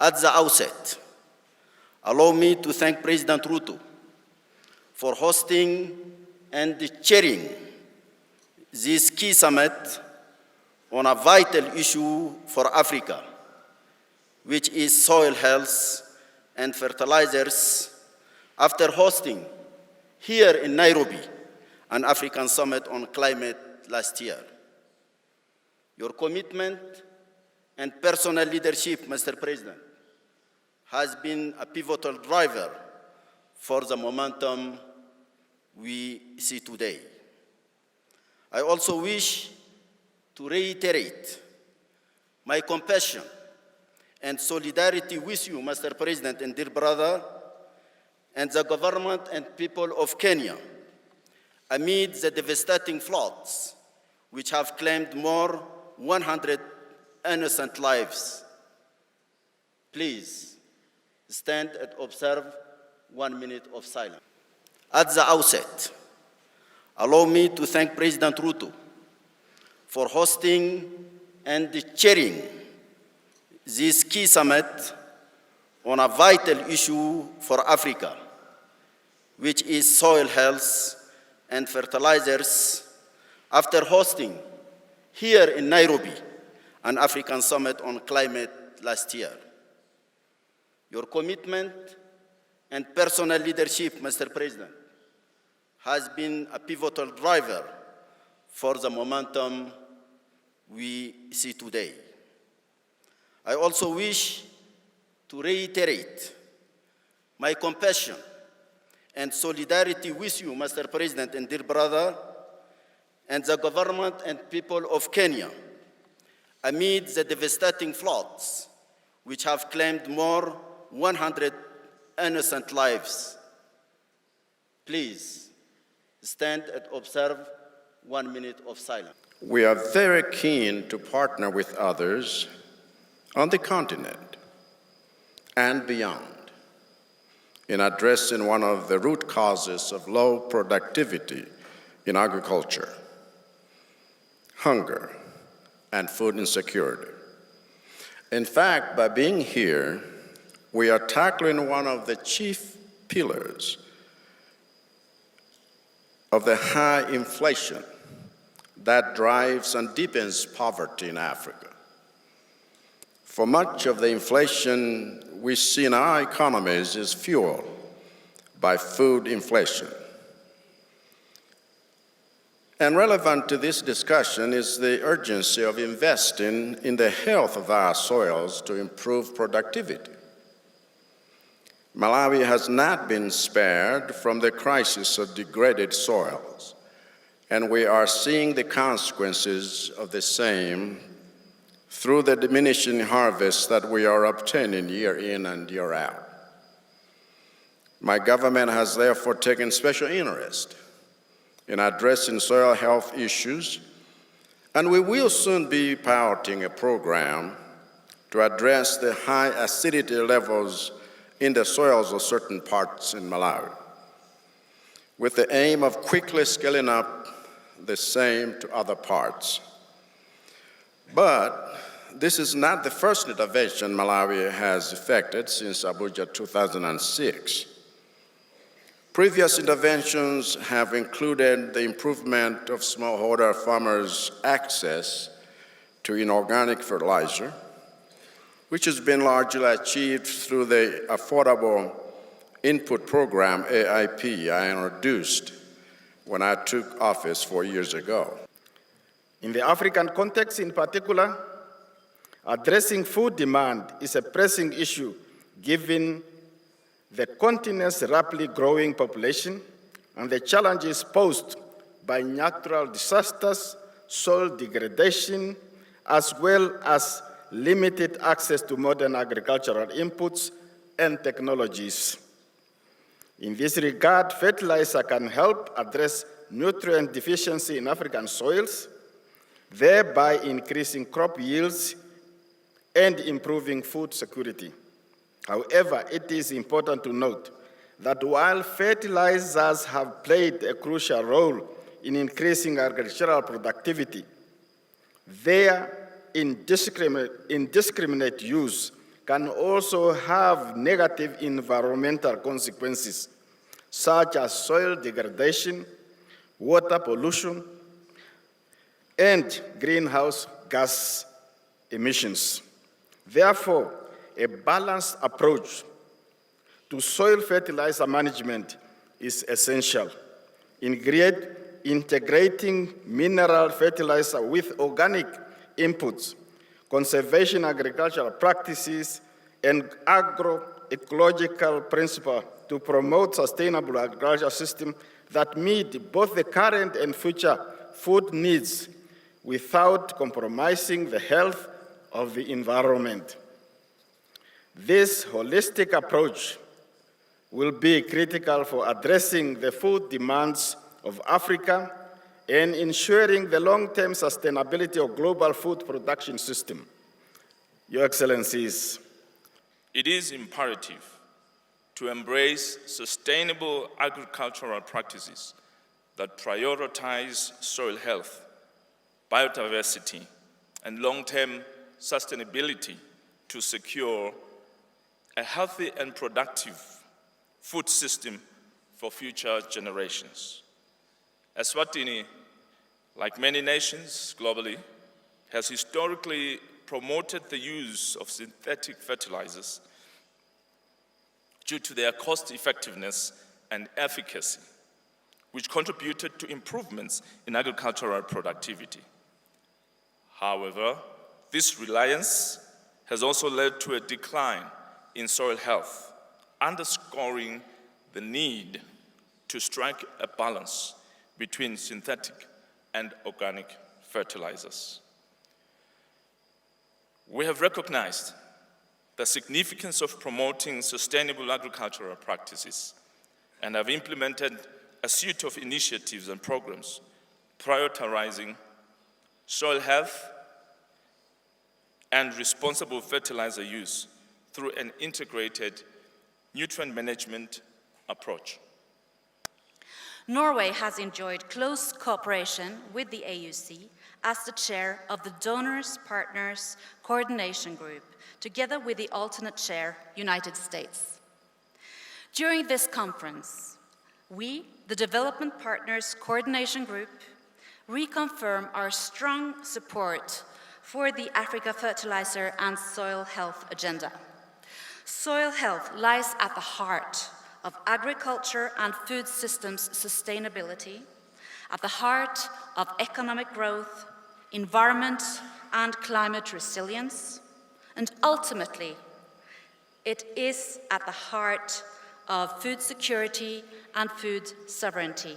At the outset, allow me to thank President Ruto for hosting and chairing this key summit on a vital issue for Africa, which is soil health and fertilizers, after hosting here in Nairobi an African summit on climate last year. Your commitment and personal leadership, Mr. President, has been a pivotal driver for the momentum we see today. I also wish to reiterate my compassion and solidarity with you, Mr. President and dear brother, and the government and people of Kenya amid the devastating floods which have claimed more 100 innocent lives. Please stand and observe 1 minute of silence. At the outset, allow me to thank President Ruto for hosting and chairing this key summit on a vital issue for Africa, which is soil health and fertilizers, after hosting here in Nairobi an African summit on climate last year. Your commitment and personal leadership, Mr. President, has been a pivotal driver for the momentum we see today. I also wish to reiterate my compassion and solidarity with you, Mr. President and dear brother, and the government and people of Kenya amid the devastating floods which have claimed more 100 innocent lives. Please stand and observe 1 minute of silence. We are very keen to partner with others on the continent and beyond in addressing one of the root causes of low productivity in agriculture: hunger and food insecurity. In fact, by being here, we are tackling one of the chief pillars of the high inflation that drives and deepens poverty in Africa. For much of the inflation we see in our economies is fueled by food inflation. And relevant to this discussion is the urgency of investing in the health of our soils to improve productivity. Malawi has not been spared from the crisis of degraded soils, and we are seeing the consequences of the same through the diminishing harvests that we are obtaining year in and year out. My government has therefore taken special interest in addressing soil health issues, and we will soon be piloting a program to address the high acidity levels in the soils of certain parts in Malawi, with the aim of quickly scaling up the same to other parts. But this is not the first intervention Malawi has effected since Abuja 2006. Previous interventions have included the improvement of smallholder farmers' access to inorganic fertilizer, which has been largely achieved through the Affordable Input Program, AIP, I introduced when I took office 4 years ago. In the African context in particular, addressing food demand is a pressing issue given the continent's rapidly growing population and the challenges posed by natural disasters, soil degradation, as well as limited access to modern agricultural inputs and technologies. In this regard, fertilizer can help address nutrient deficiency in African soils, thereby increasing crop yields and improving food security. However, it is important to note that while fertilizers have played a crucial role in increasing agricultural productivity, their indiscriminate use can also have negative environmental consequences, such as soil degradation, water pollution, and greenhouse gas emissions. Therefore, a balanced approach to soil fertilizer management is essential. Integrating mineral fertilizer with organic inputs, conservation agricultural practices, and agroecological principles to promote sustainable agricultural systems that meet both the current and future food needs without compromising the health of the environment. This holistic approach will be critical for addressing the food demands of Africa and ensuring the long-term sustainability of global food production system. Your Excellencies, it is imperative to embrace sustainable agricultural practices that prioritize soil health, biodiversity, and long-term sustainability to secure a healthy and productive food system for future generations. Eswatini, like many nations globally, has historically promoted the use of synthetic fertilizers due to their cost effectiveness and efficacy, which contributed to improvements in agricultural productivity. However, this reliance has also led to a decline in soil health, underscoring the need to strike a balance between synthetic and organic fertilizers. We have recognized the significance of promoting sustainable agricultural practices and have implemented a suite of initiatives and programs prioritizing soil health and responsible fertilizer use through an integrated nutrient management approach. Norway has enjoyed close cooperation with the AUC as the chair of the Donors Partners Coordination Group, together with the alternate chair, United States. During this conference, we, the Development Partners Coordination Group, reconfirm our strong support for the Africa Fertilizer and Soil Health Agenda. Soil health lies at the heart of agriculture and food systems sustainability, at the heart of economic growth, environment and climate resilience, and ultimately, it is at the heart of food security and food sovereignty.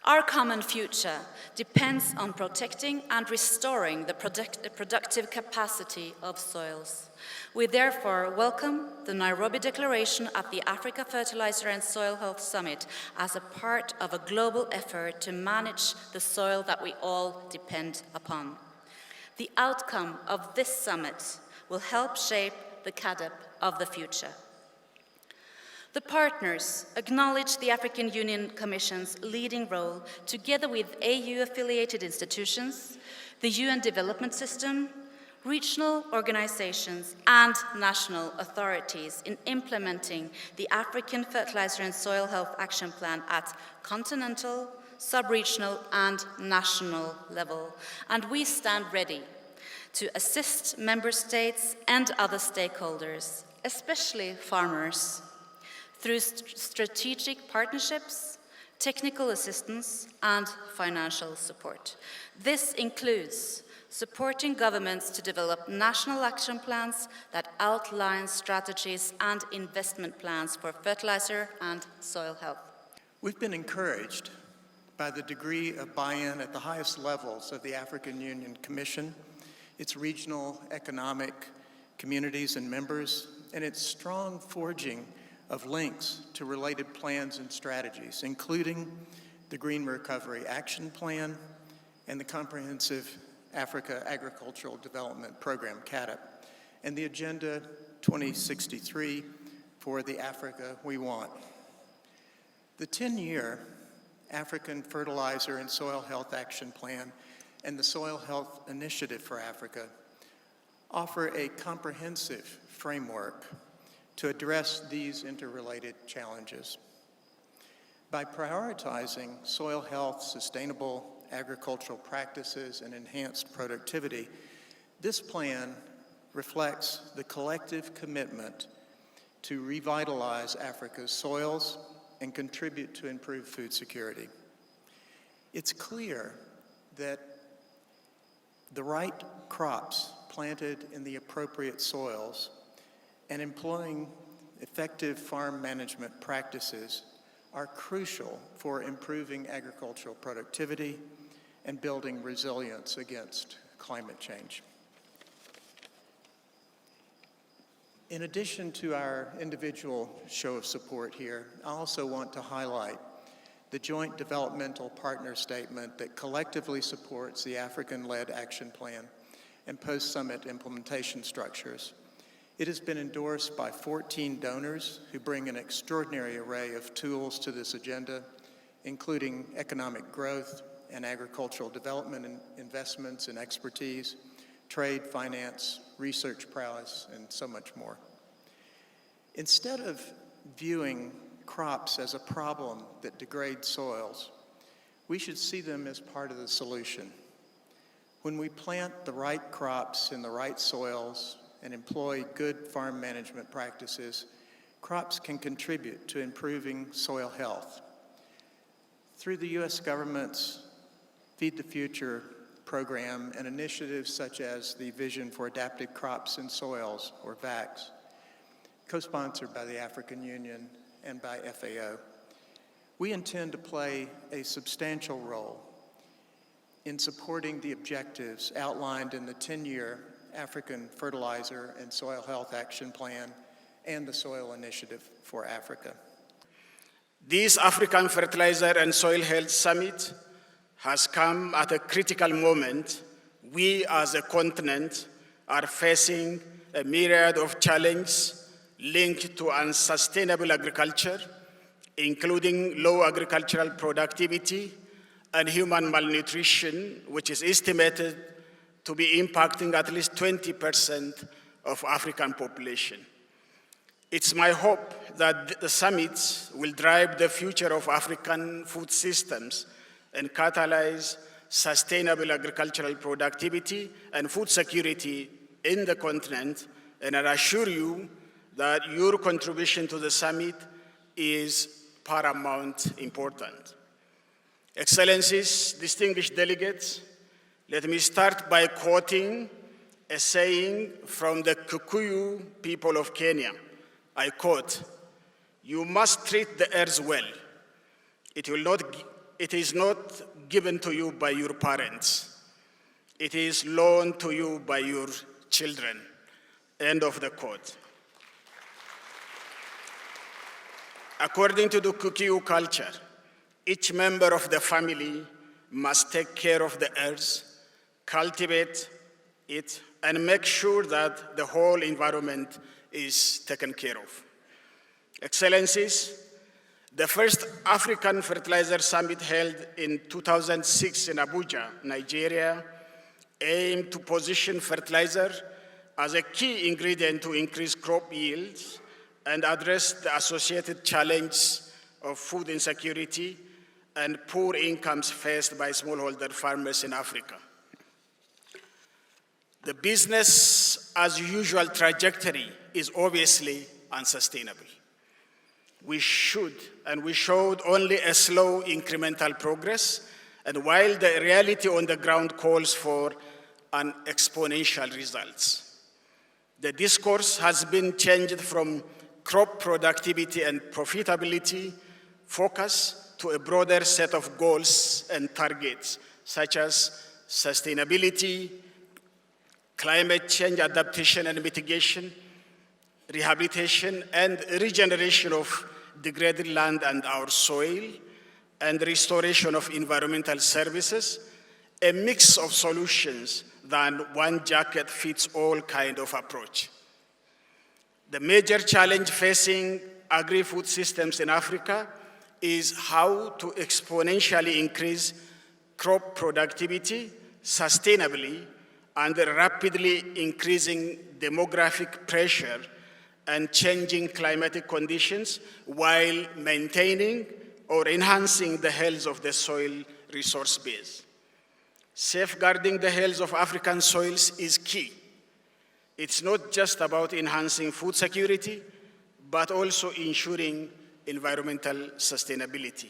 Our common future depends on protecting and restoring the productive capacity of soils. We therefore welcome the Nairobi Declaration at the Africa Fertilizer and Soil Health Summit as a part of a global effort to manage the soil that we all depend upon. The outcome of this summit will help shape the CAADP of the future. The partners acknowledge the African Union Commission's leading role, together with AU-affiliated institutions, the UN Development System, regional organizations, and national authorities in implementing the African Fertilizer and Soil Health Action Plan at continental, sub-regional, and national level. And we stand ready to assist member states and other stakeholders, especially farmers, through strategic partnerships, technical assistance, and financial support. This includes supporting governments to develop national action plans that outline strategies and investment plans for fertilizer and soil health. We've been encouraged by the degree of buy-in at the highest levels of the African Union Commission, its regional economic communities and members, and its strong forging of links to related plans and strategies, including the Green Recovery Action Plan and the Comprehensive Africa Agricultural Development Program, CAADP, and the Agenda 2063 for the Africa we want. The 10-year African Fertilizer and Soil Health Action Plan, and the Soil Health Initiative for Africa offer a comprehensive framework to address these interrelated challenges. By prioritizing soil health, sustainable agricultural practices, and enhanced productivity, this plan reflects the collective commitment to revitalize Africa's soils and contribute to improved food security. It's clear that the right crops planted in the appropriate soils and employing effective farm management practices are crucial for improving agricultural productivity and building resilience against climate change. In addition to our individual show of support here, I also want to highlight the Joint Developmental Partner Statement that collectively supports the African-led action plan and post-summit implementation structures. It has been endorsed by 14 donors who bring an extraordinary array of tools to this agenda, including economic growth and agricultural development and investments and expertise, trade, finance, research prowess, and so much more. Instead of viewing crops as a problem that degrades soils, we should see them as part of the solution. When we plant the right crops in the right soils and employ good farm management practices, crops can contribute to improving soil health. Through the U.S. government's Feed the Future program and initiatives such as the Vision for Adapted Crops and Soils, or VACS, co-sponsored by the African Union and by FAO, we intend to play a substantial role in supporting the objectives outlined in the 10-year African Fertilizer and Soil Health Action Plan and the Soil Initiative for Africa. This African Fertilizer and Soil Health Summit has come at a critical moment. We as a continent are facing a myriad of challenges linked to unsustainable agriculture, including low agricultural productivity and human malnutrition, which is estimated to be impacting at least 20% of African population. It's my hope that the summits will drive the future of African food systems and catalyze sustainable agricultural productivity and food security in the continent, and I assure you that your contribution to the summit is paramount important. Excellencies, distinguished delegates, let me start by quoting a saying from the Kikuyu people of Kenya. I quote, "You must treat the earth well. It is not given to you by your parents. It is loaned to you by your children." End of the quote. According to the Kikuyu culture, each member of the family must take care of the earth, cultivate it, and make sure that the whole environment is taken care of. Excellencies, the first African Fertilizer Summit held in 2006 in Abuja, Nigeria, aimed to position fertilizer as a key ingredient to increase crop yields and address the associated challenges of food insecurity and poor incomes faced by smallholder farmers in Africa. The business as usual trajectory is obviously unsustainable. We should and we showed only a slow incremental progress, and while the reality on the ground calls for an exponential results. The discourse has been changed from crop productivity and profitability focus to a broader set of goals and targets, such as sustainability, climate change adaptation and mitigation, rehabilitation and regeneration of degraded land and our soil, and restoration of environmental services, a mix of solutions than one jacket fits all kind of approach. The major challenge facing agri-food systems in Africa is how to exponentially increase crop productivity sustainably under rapidly increasing demographic pressure and changing climatic conditions while maintaining or enhancing the health of the soil resource base. Safeguarding the health of African soils is key. It's not just about enhancing food security, but also ensuring environmental sustainability.